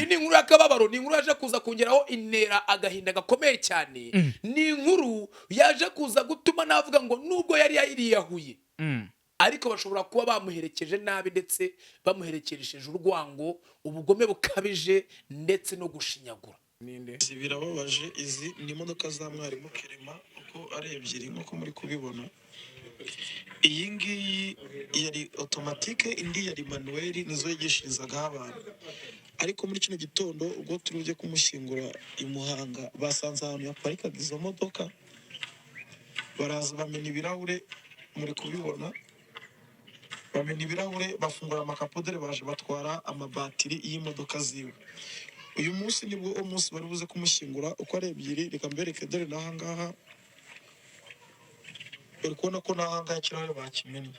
ni inkuru y'akababaro, ni inkuru yaje kuza kongeraho intera agahinda gakomeye cyane. Ni inkuru yaje kuza gutuma navuga ngo nubwo yari yariyahuye ariko bashobora kuba bamuherekeje nabi ndetse bamuherekeresheje urwango, ubugome bukabije ndetse no gushinyagura. Birababaje, izi ni imodoka za mwarimu Clement uko ari ebyiri nk'uko muri kubibona. Iyi ngiyi yari automatique, indi yari manuel, nizo yigishirizaga abantu. Ariko muri kino gitondo ubwo turi bujye kumushyingura i Muhanga, basanze ahantu yaparikaga izo modoka, baraza bamena ibirahure, muri kubibona, bamena ibirahure, bafungura amakapodere, baje batwara amabatiri y'imodoka ziwe. Uyu munsi nibwo umunsi bari buze kumushyingura uko ari ebyiri. Reka mbereke, dore n'aha ngaha uri kubona ko n'aha ngaha ikirahure bakimennye.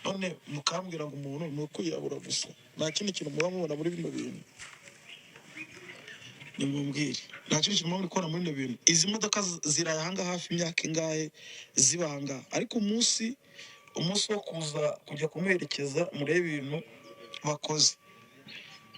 None mukambwira ngo umuntu ni ukwiyahura gusa, nta kindi kintu muba mubona muri bino bintu? Nimumbwire, nta kindi kintu muba muri kubona muri bino bintu? Izi modoka ziraye aha ngaha hafi imyaka ingahe ziba aha ngaha, ariko umunsi wo kuza kujya kumuherekeza murebe ibintu bakoze.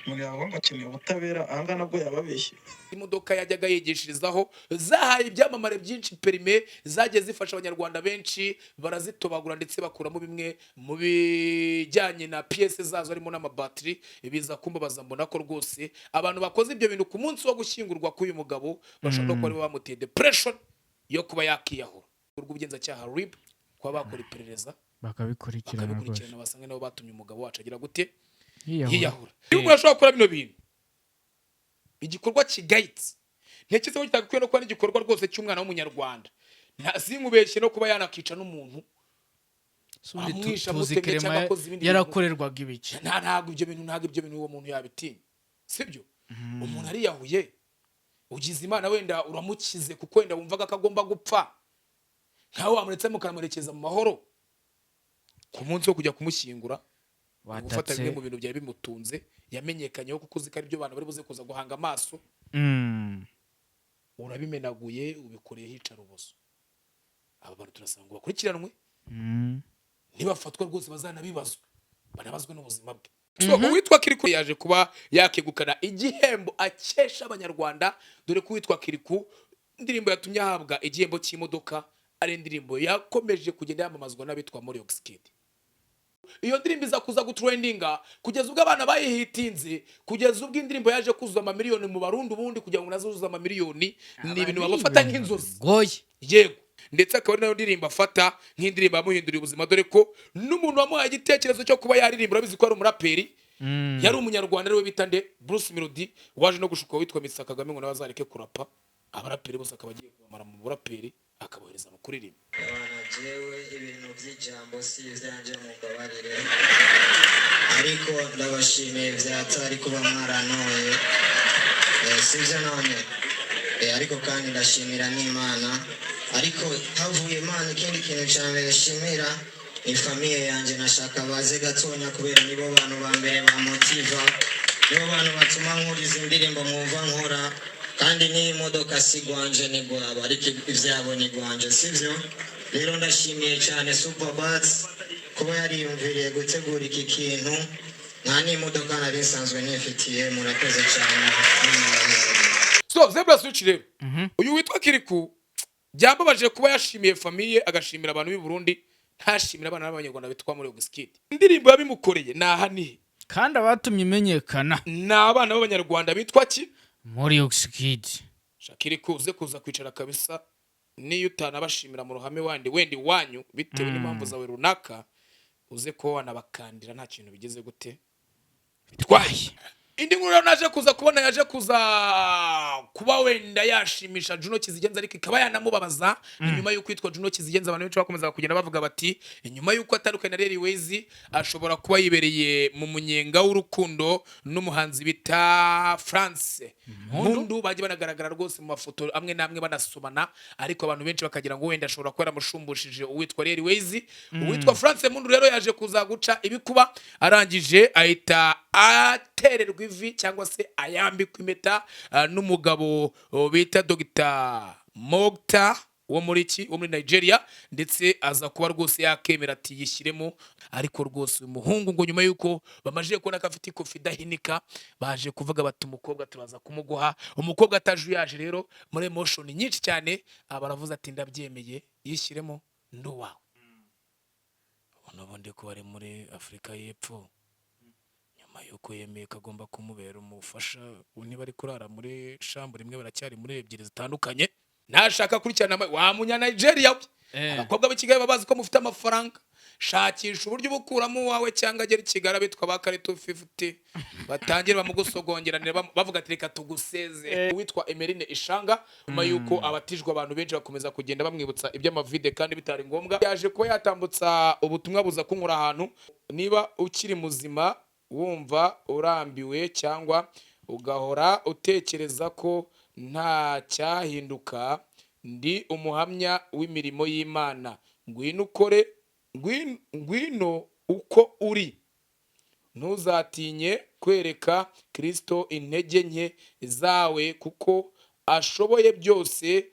Muri abo bakeneye ubutabera, aha ngaha nabwo yababeshye. Imodoka yajyaga yigishirizaho zahaye ibyamamare byinshi perime, zagiye zifasha abanyarwanda benshi, barazitobagura ndetse bakuramo bimwe mu bijyanye na pièces zazo harimo n'amabatiri. Biza kumbabaza, mbona ko rwose abantu bakoze ibyo bintu ku munsi wo gushyingurwa k'uyu mugabo bashobora kuba aribo bamuteye depression yo kuba yakiyahura. Urw'ubugenzacyaha RIB kuba bakora iperereza bakabikurikirana basanga nabo batumye umugabo wacu agira gute yiyahura. Iyo umuntu ashobora gukora bino bintu, igikorwa kigayitse, ntekereza ko kitagakwiye no kuba n'igikorwa rwose cy'umwana w'umunyarwanda. Sinkubeshye no kuba yanakica n'umuntu amwisha mutemye cyangwa akoze ibindi yarakorerwaga ibiki. ntabwo ibyo bintu uwo muntu yabitinya, sibyo? Umuntu ariyahuye, ugize Imana wenda uramukize kuko wenda wumvaga ko agomba gupfa, nkawe wamuretse mukamuherekeza mu mahoro, ku munsi wo kujya kumushyingura gufata bimwe mu bintu byari bimutunze, yamenyekanyeho kuko uzi ko ari byo abantu bari buze kuza guhanga amaso, urabimenaguye, ubikoreye hicarubozo. Aba bantu turasanga ngo bakurikiranwe, nibafatwa rwose bazanabibazwe, banabazwe n'ubuzima bwe. So uwitwa Kirikou yaje kuba yakegukana igihembo akesha abanyarwanda, dore ko uwitwa Kirikou indirimbo yatumye ahabwa igihembo cy'imodoka ari indirimbo yakomeje kugenda yamamazwa n'abitwa Moriox Kid. Iyo ndirimbo iza kuza gutrendinga kugeza ubwo abana bayihitinze, kugeza ubwo indirimbo yaje kuzuza amamiliyoni mu Barundi, ubundi kugira ngo nazuzuza amamiliyoni ni ibintu babafata nk'inzozi. Yego, ndetse akaba ari nayo ndirimbo afata nk'indirimbo yamuhinduriye ubuzima, dore ko n'umuntu wamuhaye igitekerezo cyo kuba yaririmba, urabizi ko ari umuraperi, yari umunyarwanda ariwe bita nde Bruce Melody, waje no gushuka witwa Mr Kagame ngo nawe azareke kurapa. Abaraperi bose akaba agiye kubamara mu buraperi, akabohereza mu kuririmba. Jewe ibintu by'ijambo si ivyanje mugabarire, ariko ndabashimiye vyatari kuba mwaranoye, sivyo none, ariko kandi ndashimira n'Imana, ariko havuye Imana ikindi kintu cyane nshimira ni famille yanje. Nashaka baze gatonya kubera nibo bantu ba mbere ba motiva, nibo bantu batuma nkuriza indirimbo mwumva nkora, kandi ni imodoka si gwanje ni gwabo, ariko ivyabo ni gwanje, sivyo? Rero ndashimiye cyane Superbats kuba yariyumviriye gutegura iki kintu, nta n'imodoka nari nsanzwe nifitiye. Murakoze cyane. So zebra switch rero, uyu witwa Kirikou byambabaje kuba yashimiye famille, agashimira abantu b'i Burundi, ntashimira abana b'abanyarwanda bitwa Moriox Kid. Indirimbo yabimukoreye nahani, kandi abatumye imenyekana n'abana b'abanyarwanda bitwa ki? Moriox Kid. Kirikou uze kuza kwicara kabisa, niyo utanabashimira mu ruhame wenda iwanyu bitewe n'impamvu zawe runaka, uze ko wanabakandira nta kintu bigeze gute bitwaye. Indi nkuru naje kuza kubona, yaje kuza kuba wenda yashimisha Juno Kizigenza, ariko ikaba yanamubabaza. Inyuma y'uko yitwa Juno Kizigenza, abantu benshi bakomeza kugenda bavuga bati inyuma y'uko atandukanye na Reriwezi ashobora kuba yibereye mu munyenga w'urukundo n'umuhanzi bita France Mundu. Bagiye banagaragara rwose mu mafoto amwe namwe banasomana, ariko abantu benshi bakagira ngo wenda ashobora kuba yaramushumbishije uwitwa Reriwezi. Uwitwa France Mundu rero yaje kuza guca ibikuba, arangije ahita atererwa ivi cyangwa se ayambikwa impeta n'umugabo bita Dr. Mogta wo muri Nigeria ndetse aza kuba rwose yakemera ati yishyiremo ariko rwose uyu muhungu ngo nyuma yuko bamaje kubona ko afite ikofi idahinika baje kuvuga bati umukobwa turaza kumuguha umukobwa atajuyaje rero muri emotion nyinshi cyane abaravuze ati ndabyemeye yishyiremo nduwawe ubundi ko bari muri Afurika y'Epfo nyuma yuko yemeye ko agomba kumubera umufasha niba ari kurara muri chambre imwe baracyari muri ebyiri zitandukanye nashaka kurikirana wa munya Nigeria abakobwa b'ikigali babazi ko mufite amafaranga shakisha uburyo ubukuramo wawe cyangwa agera ikigara bitwa ba Kirikou 50 batangira bamugusogongeranira bavuga ati reka tuguseze witwa Emeline Ishanga nyuma yuko abatijwe abantu benshi bakomeza kugenda bamwibutsa iby'amavide kandi bitari ngombwa yaje kuba yatambutsa ubutumwa buza kunkura ahantu niba ukiri muzima wumva urambiwe cyangwa ugahora utekereza ko nta cyahinduka ndi umuhamya w'imirimo y'Imana ngwino ukore ngwino uko uri ntuzatinye kwereka Kristo intege nke zawe kuko ashoboye byose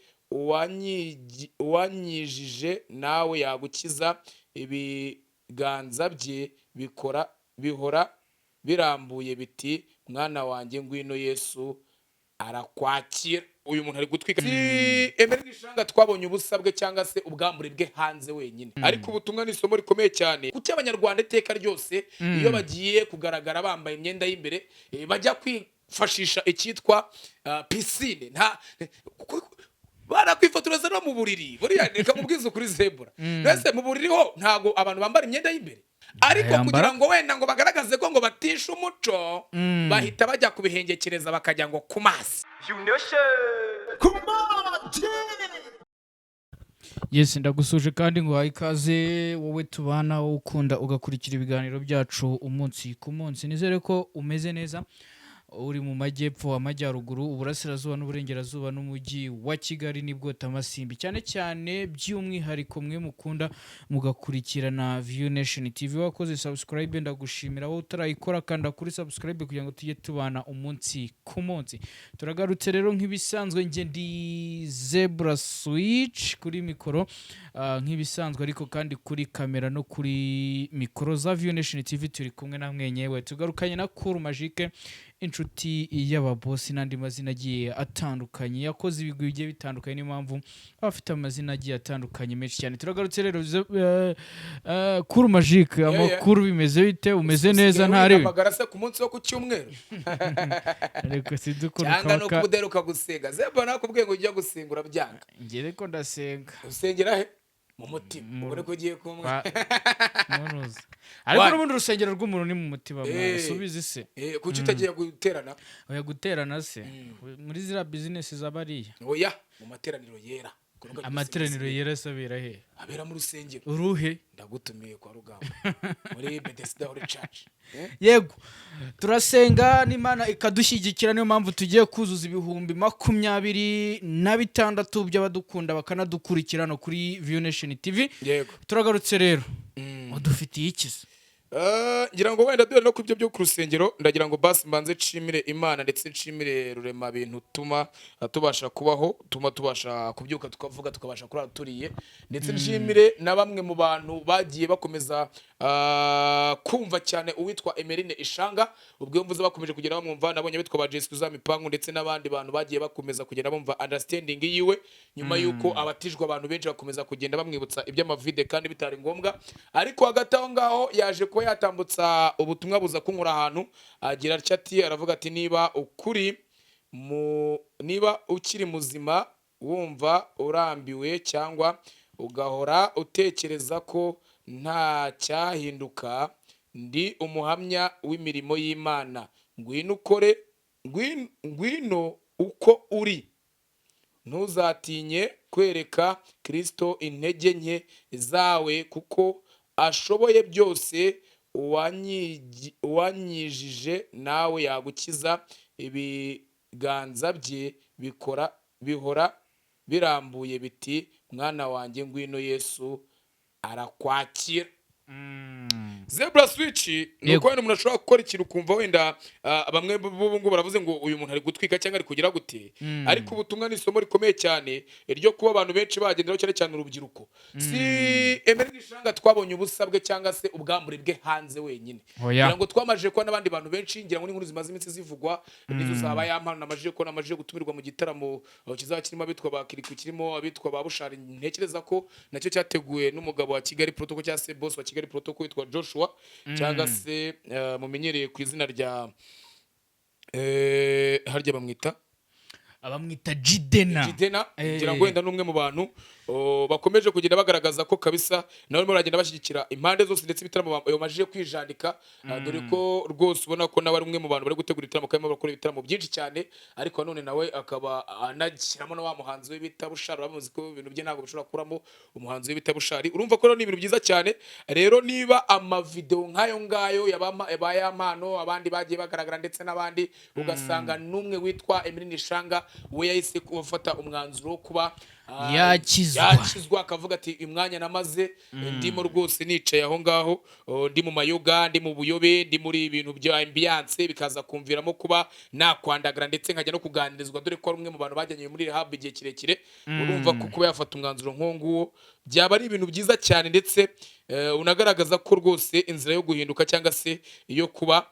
uwanyijije nawe yagukiza ibiganza bye bihora birambuye biti mwana wanjye ngwino Yesu arakwakira uyu muntu ari gutwika Emeline Ishanga twabonye ubusabwe cyangwa se ubwambure bwe hanze wenyine ariko ubutumwa ni isomo rikomeye cyane kuko abanyarwanda iteka ryose iyo bagiye kugaragara bambaye imyenda y'imbere bajya kwifashisha icyitwa piscine nta barakwifotoreza no mu buriri buriya reka mubwize kuri zebura mbese mu buriri ho ntago abantu bambara imyenda y'imbere ariko kugira ngo wenda ngo bagaragaze ko ngo batisha umuco bahita bajya kubihengekereza bakajya ngo ku mazi Yes, ndagusuje kandi ngo ikaze wowe tubana wo ukunda ugakurikira ibiganiro byacu umunsi ku munsi nizere ko umeze neza uri mu majyepfo amajyaruguru uburasirazuba n'uburengerazuba n'umujyi wa Kigali nibwo tamasimbi cyane cyane by'umwihariko mwe mukunda mugakurikirana View Nation TV wakoze subscribe ndagushimira wowe utarayikora kanda kuri subscribe kugira ngo tujye tubana umunsi ku munsi turagarutse rero nk'ibisanzwe nge ndi Zebra Switch kuri mikoro nk'ibisanzwe ariko kandi kuri kamera no kuri mikoro za View Nation TV turi kumwe na mwenyewe tugarukanye na Kuri Magique inshuti y'ababosi n'andi mazina agiye atandukanye yakoze ibigwi bigiye bitandukanye niyo mpamvu abafite amazina agiye atandukanye menshi cyane turagarutse rero Kuri Magique amakuru bimeze bite umeze neza ntari magara se ku munsi wo ku cyumweru ariko sidukuru cyangwa no kuderuka gusenga zeba nakubwiye ngo ujya gusengura byanga ngere ko ndasenga usengera he mu mutima ubone ko ugiye kumwe munuza ariko n'ubundi urusengero rw'umuntu ni mu mutima subiza se kuki utagiye guterana oya guterana se muri zira business zabariya oya mu materaniro yera amateraniro yera sabera he abera mu rusengero uruhe ndagutumiye kwa rugamba muri Bethesda Holy Church yego turasenga n'Imana ikadushyigikira niyo mpamvu tugiye kuzuza ibihumbi 26 by'abadukunda bakanadukurikira no kuri View Nation TV yego turagarutse rero udufitiye ikiza ngira ngo wenda dore no kubyo byo ku rusengero ndagira ngo basi mbanze nshimire Imana ndetse nshimire rurema bintu tuma tubasha kubaho tubasha kubyuka tukavuga tukabasha kurara turiye ndetse nshimire na bamwe mu bantu bagiye bakomeza kumva cyane uwitwa Emeline Ishanga ubwo mvuze bakomeje kugera bamwumva nabonye bitwa ba Jesus Mipangu ndetse n'abandi bantu bagiye bakomeza kugenda bumva understanding yiwe nyuma yuko abatijwe abantu benshi bakomeza kugenda bamwibutsa iby'amavide kandi bitari ngombwa ariko hagati aho ngaho yaje kuba yatambutsa ubutumwa buza kunkura ahantu agira ati aravuga ati niba ukiri muzima wumva urambiwe cyangwa ugahora utekereza ko nta cyahinduka ndi umuhamya w'imirimo y'Imana ngwino ukore ngwino uko uri ntuzatinye kwereka Kristo intege nke zawe kuko ashoboye byose uwanyijije nawe yagukiza ibiganza bye bihora birambuye biti mwana wanjye ngwino Yesu arakwakira zebra switch ni uko wenda umuntu ashobora gukora ikintu ukumva wenda bamwe b'ubu ngubu baravuze ngo uyu muntu ari gutwika cyangwa ari kugira gute, ariko ubutumwa ni isomo rikomeye cyane ryo kuba abantu benshi bagenderaho cyane cyane urubyiruko. Si Emery Nishanga twabonye ubusabwe cyangwa se ubwambure bwe hanze wenyine, ngira ngo twamaje kuba n'abandi bantu benshi, ngira ngo n'inkuru zimaze iminsi zivugwa nizo zaba yampano namaje ko namaje gutumirwa mu gitaramo kizaba kirimo abitwa ba Kirikou, kirimo abitwa ba Bushari. Ntekereza ko nacyo cyateguye n'umugabo wa Kigali Protocol cyangwa se boss wa Kigali Protocol witwa Joshua cyangwa se mumenyereye ku izina rya harya bamwita Jidena, ngira ngo wenda n'umwe mu bantu bakomeje kugenda bagaragaza ko kabisa nawe baragenda bashyigikira impande zose, ndetse ibitaramo bamajije kwijandika, dore ko rwose ubona ko nawe ari umwe mu bantu bari gutegura ibitaramo kandi bakora ibitaramo byinshi cyane, ariko none nawe akaba anagishyiramo na wa muhanzi we bita Bushari. Bamuzi ko ibintu bye ntabwo bishobora kuramo umuhanzi we bita Bushari. Urumva ko ni ibintu byiza cyane. Rero niba amavideo nk'ayo ngayo yabayampano abandi bagiye bagaragara ndetse n'abandi ugasanga n'umwe witwa Emery Nishanga we yahise gufata umwanzuro wo kuba yakizwa, akavuga ati umwanya namaze ndimo rwose nicaye aho ngaho, ndi mu mayoga, ndi mu buyobe, ndi muri ibintu bya ambiance, bikaza kumviramo kuba nakwandagara ndetse nkajya no kuganirizwa, dore ko ari umwe mu bantu bajyanye muri rehab igihe kirekire. Urumva ko kuba yafata umwanzuro nk'uwo byaba ari ibintu byiza cyane, ndetse unagaragaza ko rwose inzira yo guhinduka cyangwa se iyo kuba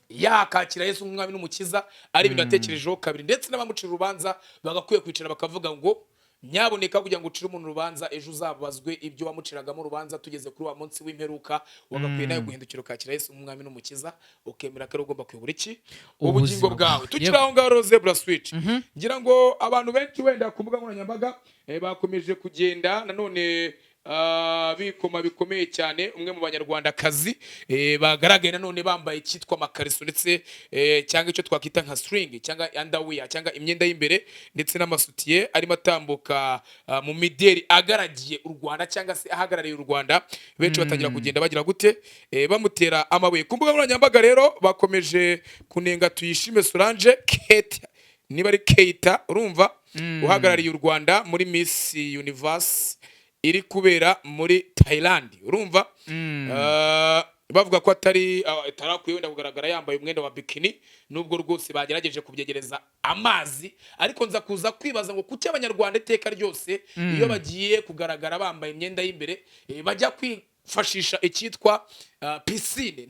yakakira Yesu nk'umwami n'umukiza ari ibintu atekerejeho kabiri, ndetse n'abamucira urubanza bagakwiye kwicara bakavuga ngo nyaboneka kugira ngo ucire umuntu urubanza ejo uzabazwe ibyo wamuciragamo urubanza tugeze kuri wa munsi w'imperuka, wagakwiye nawe guhindukira ukakira Yesu nk'umwami n'umukiza, ukemera ko ugomba kuyobora iki ubugingo bwawe. Tukiri aho ngaho zebra switch, ngira ngo abantu benshi wenda ku mbuga nkoranyambaga bakomeje kugenda nanone bikoma bikomeye cyane. Umwe mu banyarwandakazi bagaragaye nanone bambaye cyitwa makariso ndetse cyangwa icyo twakita nka string cyangwa underwear cyangwa imyenda y'imbere ndetse n'amasutiye arimo atambuka mu mideri agaragiye u Rwanda cyangwa se ahagarariye u Rwanda. Benshi batangira kugenda bagira gute bamutera amabuye ku mbuga nkoranyambaga. Rero bakomeje kunenga Tuyishime Solange Kate, niba ari Keita, urumva uhagarariye u Rwanda muri Miss Universe iri kubera muri Thailand. Urumva bavuga ko atarakwiye wenda kugaragara yambaye umwenda wa bikini, nubwo rwose bagerageje kubyegereza amazi, ariko nza kuza kwibaza ngo kuki abanyarwanda iteka ryose iyo bagiye kugaragara bambaye imyenda y'imbere bajya kwifashisha icyitwa piscine,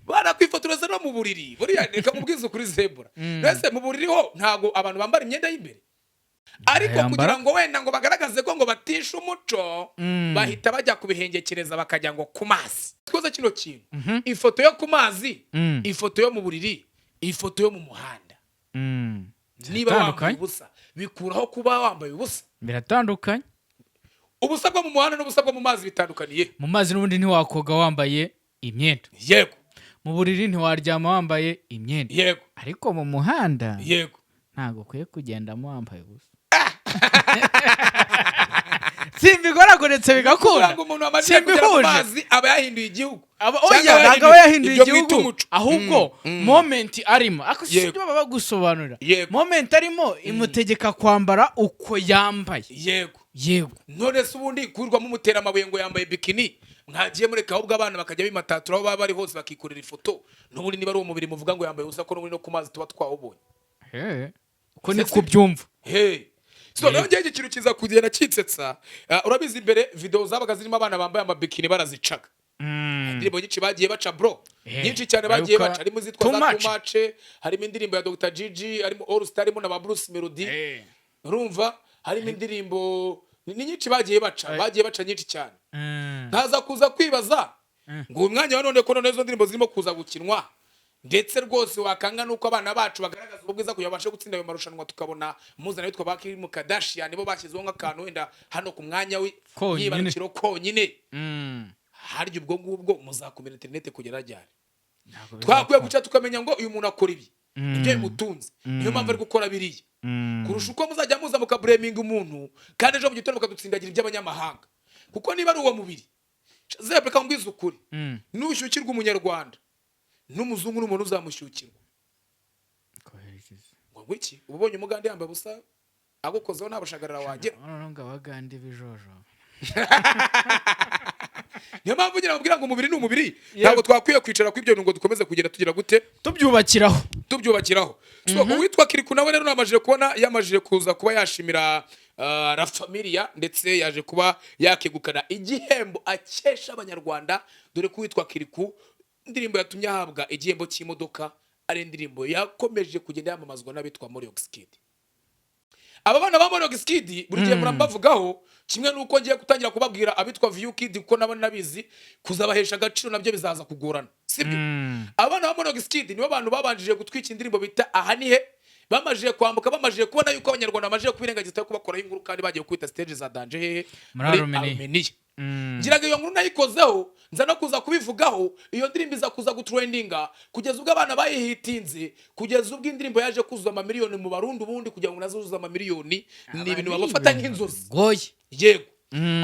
barakwifotoreza no mu buriri. Buriya reka mubwize kuri zebra, mbese mu buriri ho ntago abantu bambara imyenda y'imbere, ariko kugira ngo wenda ngo bagaragaze ko ngo batisha umuco bahita bajya kubihengekereza bakajya ngo ku mazi. Twoza kino kintu, ifoto yo ku mazi, ifoto yo mu buriri, ifoto yo mu muhanda, niba wambaye ubusa bikuraho kuba wambaye ubusa. Biratandukanye. Ubusa bwo mu muhanda n'ubusa bwo mu mazi bitandukaniye. Mu mazi n'ubundi ntiwakoga wambaye imyenda, yego. Mu buriri ntiwaryama wambaye imyenda, yego. Ariko mu muhanda, yego, ntago kwiye kugendamo wambaye ubusa. Simbigoragoretse bigakura. Umuntu wamaze kugera mu mazi aba yahinduye igihugu. Oya, ntago aba yahinduye igihugu, ahubwo moment arimo akosibyo baba bagusobanurira. Moment arimo imutegeka kwambara uko yambaye. Yego, yego. None se ubundi kurirwamo umutera amabuye ngo yambaye bikini, mwagiye mureka ahubwo abana bakajya bimatatura aho baba bari hose bakikorera ifoto. N'ubundi niba ari umubiri muvuga ngo yambaye ubusa ko n'ubundi no ku mazi tuba twawubonye. Uko ni kubyumva. So rero ngiye ikintu kiza kugenda kitsetsa. Urabizi imbere video zabaga zirimo abana bambaye amabikini barazicaga. Indirimbo nyinshi bagiye baca bro, nyinshi cyane bagiye baca, harimo zitwa za Too Much, harimo indirimbo ya Dr Gigi, harimo All Star, harimo na ba Bruce Melody. Urumva harimo indirimbo ni nyinshi bagiye baca nyinshi cyane. Ntaza kuza kwibaza ngo umwanya wa none ko none izo ndirimbo zirimo kuza gukinwa, ndetse rwose wakanga nuko abana bacu bagaragaza ubwiza kugira bashe gutsinda ayo marushanwa, tukabona muzana witwa bakiri mu Kardashian nibo bashyizeho nk'akantu wenda hano ku mwanya w'ibarukiro konyine. Harya ubwo ngubwo muzakomera internet kugera ryari? Twakwiye guca tukamenya ngo uyu muntu akora ibi, ibyo bimutunze, niyo mpamvu ari gukora biriya, kurusha uko muzajya muza mukabureminga umuntu kandi ejo mu gitondo mukadutsindagira iby'abanyamahanga. Kuko niba ari uwo mubiri zebra kambwiza ukuri, nushyukirwa umunyarwanda n'umuzungu n'umuntu uzamushyukirwa. Ngo wiki ubonye umugande yambaye busa agukozeho ntabashagarara wagera. None ngo abagande bijojo. niyo mpamvu ngira ngo ngo umubiri ni umubiri ntabwo twakwiye kwicara ku ibyo ngo dukomeze kugenda tugira gute tubyubakiraho so uwitwa Kirikou nawe rero namajije kubona yamajije kuza kuba yashimira la familia ndetse yaje kuba yakegukana igihembo akesha abanyarwanda dore ko uwitwa Kirikou indirimbo yatumye ahabwa igihembo cy'imodoka ari indirimbo yakomeje kugenda yamamazwa n'abitwa Moriox Kid. Aba bana ba Moriox Kid buri gihe murambavugaho kimwe nuko ngiye gutangira kubabwira abitwa View Kid kuko nabo nabizi kuzabahesha agaciro nabyo bizaza kugorana sibyo. Abana ba Moriox Kid nibo bantu babanjije gutwika indirimbo bita ahanihe bamajije kwambuka bamajije kubona yuko abanyarwanda bamajije kubirengagiza ko bakoraho inkuru kandi bagiye kwita stage za danger hehe muri Armenia. Ngiraga iyo nkuru nayikozeho nza no kuza kubivugaho iyo ndirimbo iza kuza gutrendinga kugeza ubwo abana bayihitinze kugeza ubwo indirimbo yaje kuzuza amamiliyoni mu barundi ubundi kugira ngo nazuzuza amamiliyoni ni ibintu babafata nk'inzozi goye yego.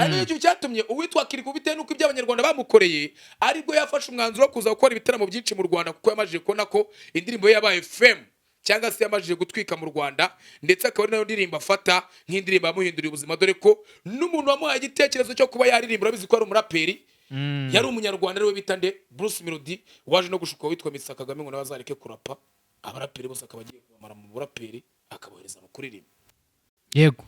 Ari cyo cyatumye uwitwa Kirikou bitewe nuko iby'abanyarwanda bamukoreye aribwo yafashe umwanzuro wo kuza gukora ibitaramo byinshi mu Rwanda kuko yamajije kubona ko indirimbo ye yabaye fame cyangwa se yamajije gutwika mu Rwanda ndetse akaba ari nayo ndirimbo afata nk'indirimbo yamuhinduriye ubuzima dore ko n'umuntu wamuhaye igitekerezo cyo kuba yaririmbira bizi ko ari umuraperi yari umunyarwanda ariwe bita nde Bruce Melody waje no gushuka witwa Mr Kagame ngo nabazareke kurapa abaraperi bose akaba agiye kubamara mu buraperi akabohereza mu kuririmba yego.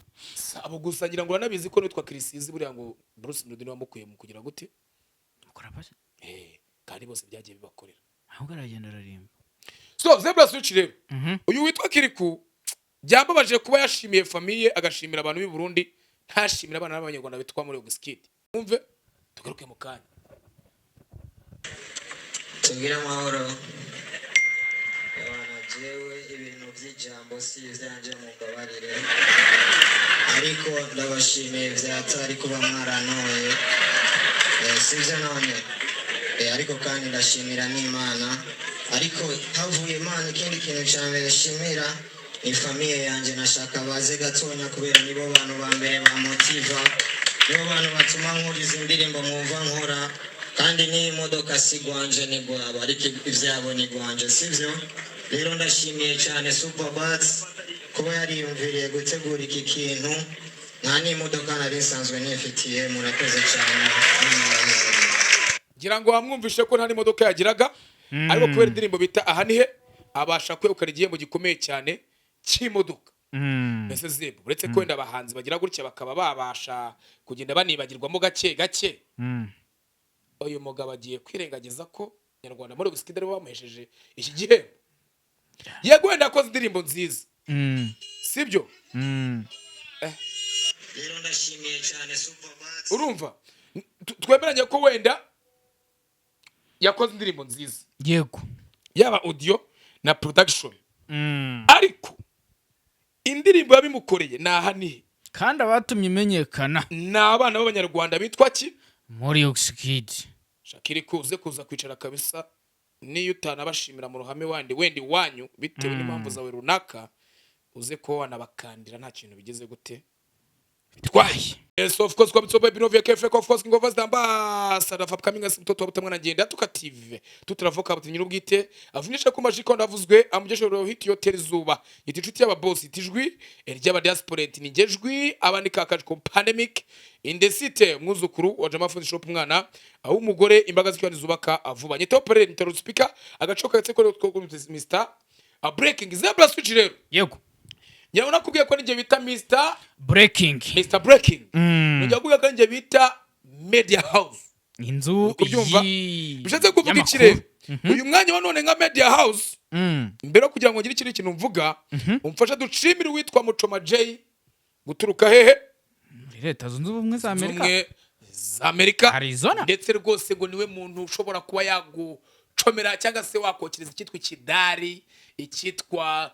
Abo gusa ngira ngo uranabizi ko nitwa Kirisizi buriya ngo Bruce Melody niwe wamukuye mu kugira gute kurapa kandi bose byagiye bibakorera ahubwo aragenda ararimba. So zebra switch rero uyu witwa Kirikou byambabaje kuba yashimiye famille agashimira abantu b'i Burundi ntashimira abana b'abanyarwanda bitwa Moriox Kid. Umve tugaruke mu kanya tugira amahoro abana jewe ibintu by'ijambo si ivyanje mugabarire ariko ndabashimiye vyatari kuba mwaranoye sivyo none ariko kandi ndashimira n'Imana ariko havuye Imana ikindi kintu cyane nshimira ni famille yanje nashaka baze gatonya kubera nibo bantu ba mbere ba motiva nibo bantu batuma nkuriza indirimbo mwumva nkora kandi ni imodoka sigwanje ni gwaba ariko ivyabo ni gwanje sivyo. Rero ndashimiye cyane Superbats kuba yariyumviriye gutegura iki kintu nta n'imodoka nari nsanzwe nifitiye. Murakoze cyane ngira ngo wamwumvishe ko nta n'imodoka yagiraga ariko kubera indirimbo bita ahanihe abasha kwegukana igihembo gikomeye cyane cy'imodoka. Mbese zebo uretse ko wenda abahanzi bagira gutya bakaba babasha kugenda banibagirwamo gake gake uyu mugabo agiye kwirengagiza ko Nyarwanda Moriox Kid ariwe bamuhesheje iki gihembo. Yego wenda akoze indirimbo nziza sibyo. rero ndashimiye cyane Superbats urumva twemeranye ko wenda yakoze indirimbo nziza yego yaba audio na production ariko indirimbo yabimukoreye nahanihe kandi abatumye imenyekana n'abana b'abanyarwanda bitwa ki Moriox Kid. Kirikou uze kuza kwicara kabisa niyo utanabashimira mu ruhame wenda wanyu bitewe n'impamvu zawe runaka uze ko wanabakandira nta kintu bigeze gute bitwaye. Yes, of course, kwa mtobe binovya kefe of course ngova zdamba sada fap coming as mtoto abutamwa na ngenda tukative tutravoka butinyi rubwite avunisha ko majiko ndavuzwe amugesho hit yotel zuba iticuti y'aba boss itijwi ry'aba diaspora ni ngejwi abandika akaje ko pandemic in the city mwuzukuru wa Jama Food Shop mwana aho umugore imbaga zikyo zubaka avuba nyito operator interro speaker agacoka yatse ko Mr a breaking zebra switch rero yego nyina nakubwiye ko nje bita Mr breaking nujya kuvuga ko nje bita media house inzu kubyumva bishatse kuvuga iki rero uyu mwanya wa none nka media house mbere kugira ngo ngire ikintu kintu mvuga umfasha ducimira witwa Muchoma J guturuka hehe leta zunze ubumwe za Amerika Arizona ndetse rwose ngo niwe muntu ushobora kuba yagucomera cyangwa se wakokereza ikitwa ikidari ikitwa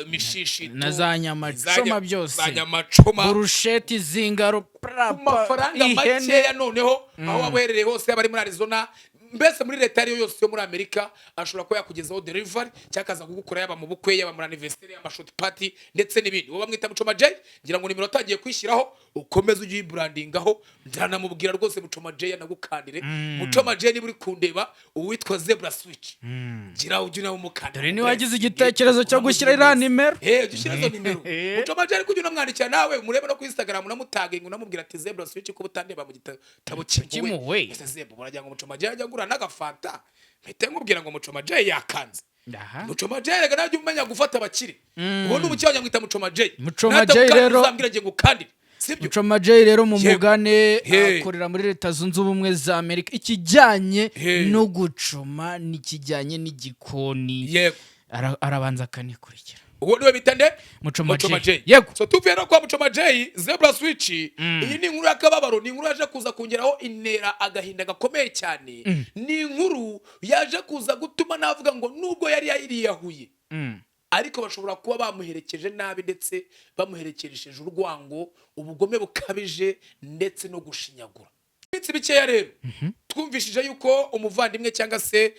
mishishi na za nyamacoma byose za nyamacoma burusheti zingaro amafaranga makeya noneho aho wabereye hose abari muri Arizona mbese muri leta ariyo yose yo muri Amerika ashobora kuba yakugezaho delivery cyakaza kugukora yaba mu bukwe yaba muri anniversary yaba shot party ndetse n'ibindi wowe bamwita Muchoma J ngira ngo nimero tagiye kwishyiraho ukomeze ugiye brandingaho ndanamubwira rwose Muchoma J yanagukandire Muchoma J ni buri kundeba uwitwa Zebra Switch gira ujye nawe umukandire dore ni wagize igitekerezo cyo gushyira iriya nimero dushyira zo nimero Muchoma J ari kujya unamwandikira nawe murebe no ku Instagram unamutaginga unamubwira ati Zebra Switch ko butandeba mu gitabo kimwe ese Zebra muragira ngo Muchoma J ajya gura n'agafanta mpite nkubwira ngo Muchoma J yakanze Muchoma J rega najye umenya gufata abakire uwo n'umucyanya mwita Muchoma J Muchoma J rero uzambwira nge ngukandire sibyo Muchoma J rero mu mugane akorera muri leta zunze ubumwe za Amerika ikijyanye no gucoma nikijyanye n'igikoni arabanza kanikurikira uwo niwe bitande Muchoma J yego so tuvuye no kwa Muchoma J Zebra Switch iyi ni inkuru yakababaro ni inkuru yaje kuza kongeraho intera agahinda gakomeye cyane ni inkuru yaje kuza gutuma navuga ngo nubwo yari yariyahuye ariko bashobora kuba bamuherekeje nabi ndetse bamuherekeresheje urwango ubugome bukabije ndetse no gushinyagura bitsi bikeya rero twumvishije yuko umuvandimwe cyangwa se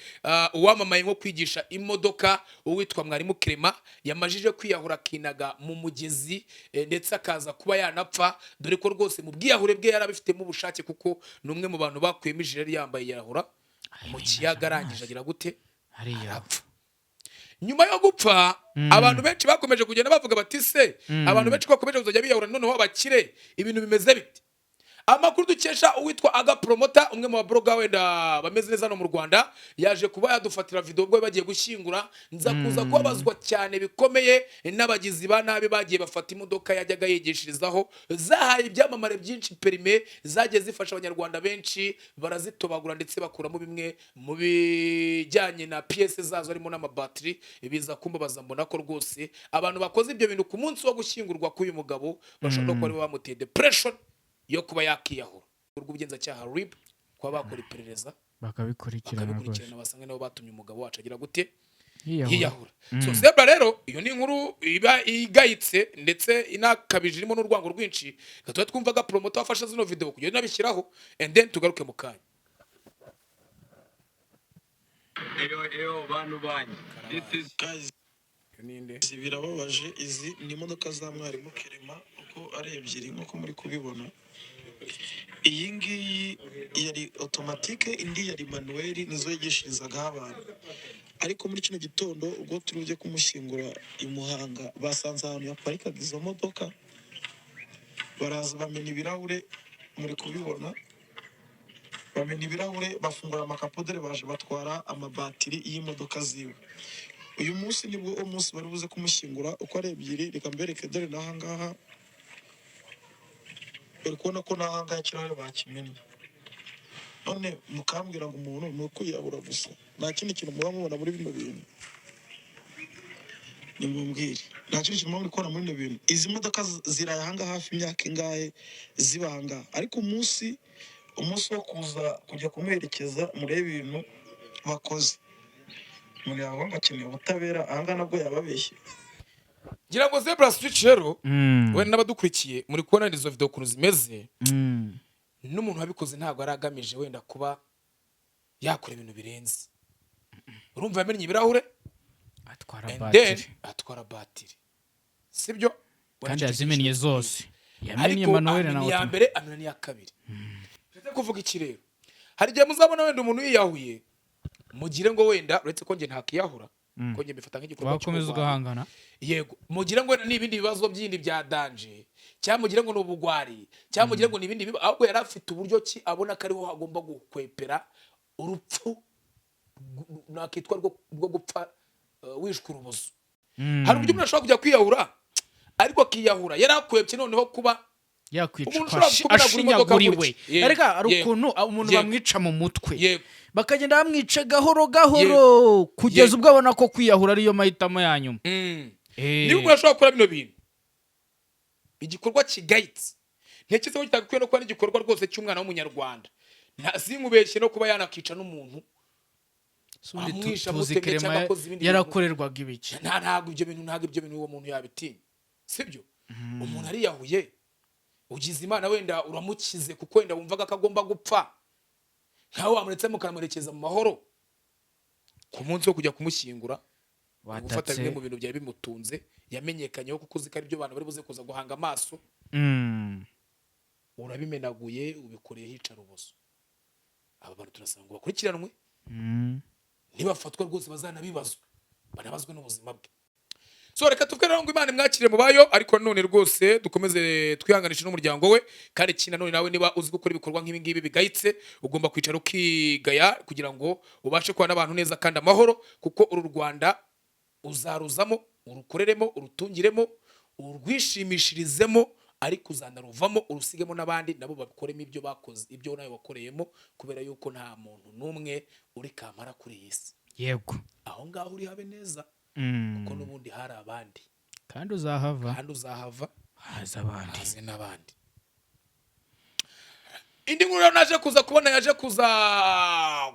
uwamamaye nko kwigisha imodoka uwitwa mwarimu Clement yamajije kwiyahura kinaga mu mugezi ndetse akaza kuba yanapfa dore ko rwose mu bwiyahure bwe yarabifitemo ubushake kuko numwe mu bantu bakuyemo ijire yambaye yarahura mu kiyaga arangije agira gute arapfa nyuma yo gupfa abantu benshi bakomeje kugenda bavuga bati se abantu benshi bakomeje kuzajya biyahura noneho abakire ibintu bimeze bite amakuru dukesha uwitwa Aga Promota umwe mu babloga wenda bameze neza no mu Rwanda yaje kuba yadufatira video bwo bagiye gushyingura nza kuza kubabazwa cyane bikomeye n'abagizi ba nabi bagiye bafata imodoka yajyaga yigishirizaho zahaye ibyamamare byinshi perime zagiye zifasha abanyarwanda benshi barazitobagura ndetse bakuramo bimwe mu bijyanye na PS zazo harimo n'amabattery biza kumbabaza mbona ko rwose abantu bakoze ibyo bintu ku munsi wo gushyingurwa k'uyu mugabo bashobora kuba ari bamuteye depression yo kuba yakiyahura urw'ubugenzacyaha RIB kuba bakora iperereza bakabikurikirana basanga nabo batumye umugabo wacu agira gute yiyahura so Zebra rero iyo ni inkuru iba igayitse ndetse inakabije irimo n'urwango rwinshi gatoya twumvaga Promoter wafashe zino video kugira nabishyiraho and then tugaruke mu kanya bantu banyu birababaje izi ni imodoka za mwarimu Clement uko ari ebyiri nk'uko muri kubibona iyi ngiyi yari automatique indi yari manuel nizo yigishirizagaho abantu ariko muri kino gitondo ubwo turuje kumushyingura i Muhanga basanze ahantu yaparikaga izo modoka baraza bamena ibirahure muri kubibona bamena ibirahure bafungura amakapodere baje batwara amabatiri y'imodoka ziwe uyu munsi nibwo umunsi bari buze kumushyingura uko ari ebyiri reka mbereke dore nahangaha uri kubona ko nahangaha ikirahure bakimennye none mukambwira ngo umuntu ni ukwiyahura gusa nta kindi kintu muba mubona muri bino bintu nimumbwire nta kindi kintu muba muri kubona muri bino bintu izi modoka ziraye ahangaha hafi imyaka ingahe zibanga ariko umunsi wo kuza kujya kumuherekeza murebe ibintu bakoze muri abo bakeneye ubutabera ahangaha nabwo yababeshye ngira ngo Zebra Switch rero we n'abadukurikiye muri kubona izo video kuntu zimeze n'umuntu wabikoze ntabwo aragamije wenda kuba yakora ibintu birenze urumva yamenye ibirahure atwara batiri sibyo kandi yazimennye zose yamenye manuel na ya mbere amenya ya kabiri ndetse kuvuga iki rero hari igihe muzabona wenda umuntu yiyahuye mugire ngo wenda uretse ko nge ntakiyahura ko nge mbifata nk'igikorwa wakomeza ugahangana yego mugire ngo n'ibindi bibazo byindi bya danje cyangwa mugire ngo n'ubugwari cyangwa mugire ngo n'ibindi ahubwo yari afite uburyo ki abona ko ariho hagomba gukwepera urupfu nakitwa rwo gupfa wishwe urubozo hari uburyo umuntu ashobora kujya kwiyahura ariko akiyahura yari akwepye noneho kuba yakwicwa ashinyaguriwe ariko ari ukuntu umuntu bamwica mu mutwe bakagenda bamwica gahoro gahoro kugeza ubwo abona ko kwiyahura ariyo mahitamo ya nyuma niba umuntu ashobora gukora bino bintu igikorwa kigayitse ntekereza ko kitagakwiye no kuba n'igikorwa rwose cy'umwana w'umunyarwanda sinkubeshye no kuba yanakica n'umuntu tuzi Clement yarakorerwaga ibiki ntabwo ibyo bintu uwo muntu yabitinya sibyo umuntu ariyahuye ugize Imana wenda uramukize kuko wenda wumvaga ko agomba gupfa nkaho wamuretse mukamurekeza mu mahoro ku munsi wo kujya kumushyingura gufata bimwe mu bintu byari bimutunze yamenyekanyeho kuko uzi ko ari byo abantu bari buze kuza guhanga amaso urabimenaguye ubikoreye hicara ubuso. Aba bantu turasanga ngo bakurikiranwe nibafatwa rwose bazanabibazwe banabazwe n'ubuzima bwe. So reka tuvuge ngo Imana imwakire mu bayo, ariko none rwose dukomeze twihanganisha n'umuryango we, kandi kina none nawe niba uzi gukora ibikorwa nk'ibi ngibi bigayitse ugomba kwicara ukigaya kugira ngo ubashe kuba n'abantu neza kandi amahoro, kuko uru Rwanda uzaruzamo urukoreremo urutungiremo urwishimishirizemo, ariko uzanaruvamo urusigemo n'abandi nabo babikoremo ibyo bakoze ibyo nawe wakoreyemo, kubera yuko nta muntu n'umwe uri kamara kuri iyi si. Yego, aho ngaho uri habe neza kuko n'ubundi hari abandi kandi uzahava haza abandi haze n'abandi. Indi nkuru naje kuza kubona yaje kuza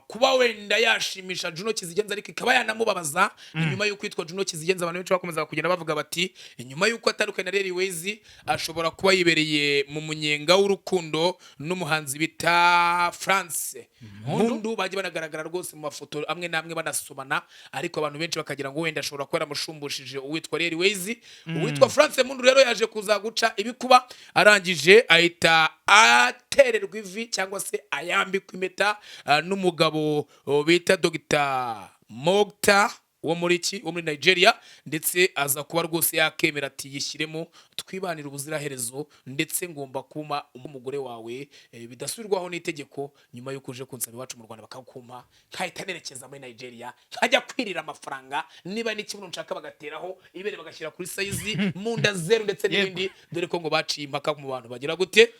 kuba wenda yashimisha Juno Kizigenza, ariko ikaba yanamubabaza nyuma y'uko yitwa Juno Kizigenza. Abantu benshi bakomeza kugenda bavuga bati nyuma y'uko atandukanye na Ways ashobora kuba yibereye mu munyenga w'urukundo n'umuhanzi bita France Mundu, baje banagaragara rwose mu mafoto amwe namwe banasomana, ariko abantu benshi bakagira ngo wenda ashobora kuba yaramushumbishije uwitwa Ways. Uwitwa France Mundu rero yaje kuza guca ibikuba, arangije ahita atererwa ivi cyangwa se ayambikwa impeta n'umugabo bita Dr. Mogta wo muri Nigeria, ndetse aza kuba rwose yakemera ati yishyiremo twibanira ubuziraherezo, ndetse ngomba kuma umugore wawe bidasubirwaho n'itegeko, nyuma y'uko uje kunsaba iwacu mu Rwanda bakakumpa nkahita nerekeza muri Nigeria nkajya kwirira amafaranga, niba n'ikibuno nshaka bagateraho ibere bagashyira kuri size mu nda zero ndetse n'ibindi, dore ko ngo baciye impaka mu bantu bagira gute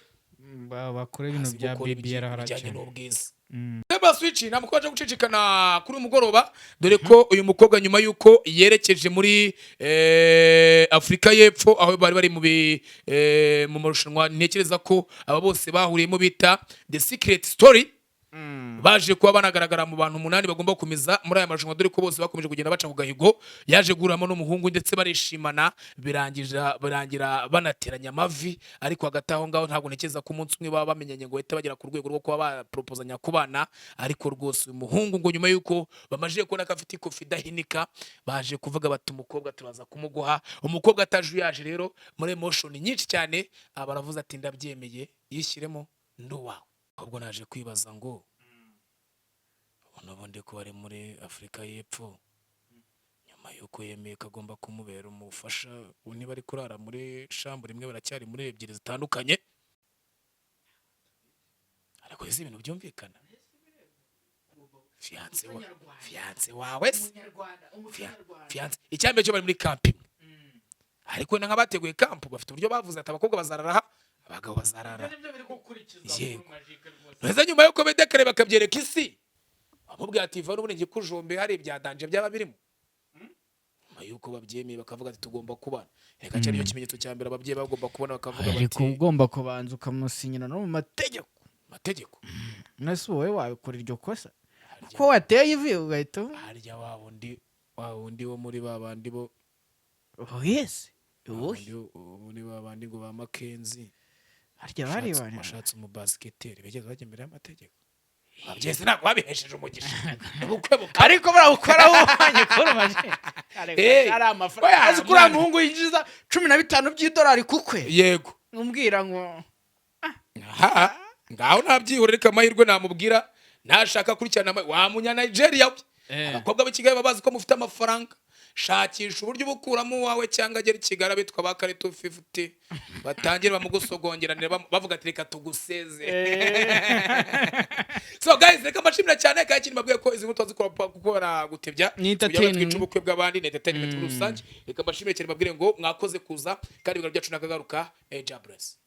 bakore ibintu bya BBR harajyanye n'ubwiza. Seba switch namukoje gucicikana kuri umugoroba, dore ko uyu mukobwa nyuma yuko yerekeje muri Afrika y'Epfo aho bari bari mu marushanwa, ntekereza ko aba bose bahuriyemo bita The Secret Story, baje kuba banagaragara mu bantu 8 bagomba gukomeza muri aya marushanwa, dore ko bose bakomeje kugenda baca ku gahigo, yaje guramo n'umuhungu ndetse barishimana birangira banateranya amavi, ariko hagati aho ngaho ntabwo ntekereza ko umunsi umwe baba bamenyanye ngo bahita bagera ku rwego rwo kuba baproposanya kubana, ariko rwose uyu muhungu ngo nyuma yuko bamaje kubona ko afite ikofi idahinika baje kuvuga bati umukobwa turaza kumuguha. Umukobwa atajuyaje rero muri emotion nyinshi cyane abaravuze ati ndabyemeye yishyiremo nduwawe. Ahubwo naje kwibaza ngo ubundi ko ari muri Afrika y'Epfo nyuma yuko yemeye kagomba kumubera umufasha, niba ari kurara muri chambre imwe baracyari muri ebyiri zitandukanye, ariko izi ibintu byumvikana. Fiance wawe fiance icyambere cyo bari muri camp imwe, ariko nk'abateguye camp bafite uburyo bavuze ati abakobwa bazarara abagabo bazarara. Yego, neza nyuma yuko bedekare bakabyereka isi bamubwira ati va n'ubundi kujombe hari ibyadanje byaba birimo, nyuma yuko babyemeye bakavuga ati tugomba kubana. Reka cyari yo kimenyetso cya mbere ababyeyi bagomba kubona bakavuga bati ariko ugomba kubanza ukamusinyira no mu mategeko. Nase wowe wabikora iryo kosa ko wateye ivi ugahita harya wa wundi wo muri babandi bo yes muri babandi ngo ba Makenzi harya bari bashatse mu basketeri begeze bajya imbere y'amategeko. Abyese ntabwo babihesheje umugisha ariko barawukora wubanye kuri maje ari amafaranga azi kuri umuhungu yinjiza 15 by'idolari kukwe. Yego, umbwira ngo ngaho nabyihore reka amahirwe namubwira ntashaka kurikirana wa munya Nigeria. Abakobwa b'ikigali babazi ko mufite amafaranga, shakisha uburyo ubukuramo wawe cyangwa agera ikigara bitwa ba kare 250 batangira bamugusogongera bavuga ati reka tuguseze. So guys, reka mbashimira cyane kandi kintu babwiye ko izi nkuru tuzikora gutebya entertainment ubukwe bw'abandi entertainment muri rusange. Reka mbashimire cyane babwire ngo mwakoze kuza kandi ibintu byacu nakagaruka Jables.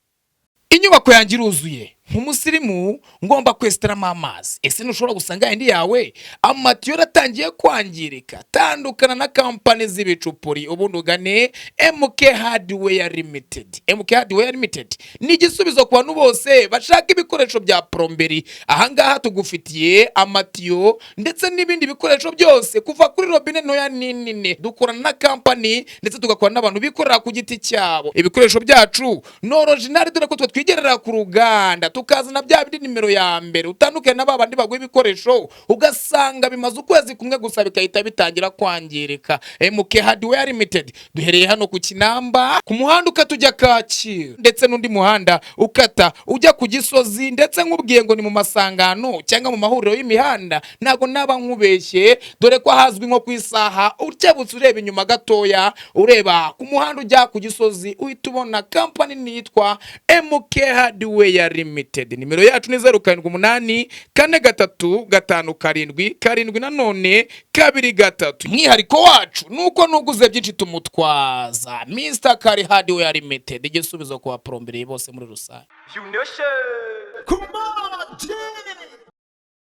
Inyubako yanjye iruzuye nk'umusirimu ngomba kwesiteramo amazi. Ese ntushobora gusanga indi yawe amatiyo yatangiye kwangirika? Tandukana na kampani z'ibicupuri ubundi ugane MK Hardware Limited. MK Hardware Limited ni igisubizo ku bantu bose bashaka ibikoresho bya plomberi. Ahangaha tugufitiye amatiyo ndetse n'ibindi bikoresho byose kuva kuri robine ntoya n'inini. Dukorana na kampani ndetse tugakorana n'abantu bikorera ku giti cyabo. Ibikoresho byacu no original dore ko twigerera ku ruganda tukazana bya bindi nimero ya mbere utandukanye na babandi baguha ibikoresho ugasanga bimaze ukwezi kumwe gusa bikahita bitangira kwangirika. MK Hardware Limited duhereye hano ku Kinamba ku muhanda ukatujya Kacyiru ndetse n'undi muhanda ukata ujya ku Gisozi, ndetse nkubwiye ngo ni mu masangano cyangwa mu mahuriro y'imihanda ntago naba nkubeshye, dore ko hazwi nko ku isaha ukebutse ureba inyuma gatoya ureba ku muhanda ujya ku Gisozi uhita ubona company nitwa MK Hardware Limited. Nimero yacu ni 0784 4357 karindwi nanone 23. Mwihariko wacu nuko nuguze byinshi tumutwaza Mr. Kari Hardware Limited, igisubizo kwa plombere bose muri rusange. You know shit. Come on,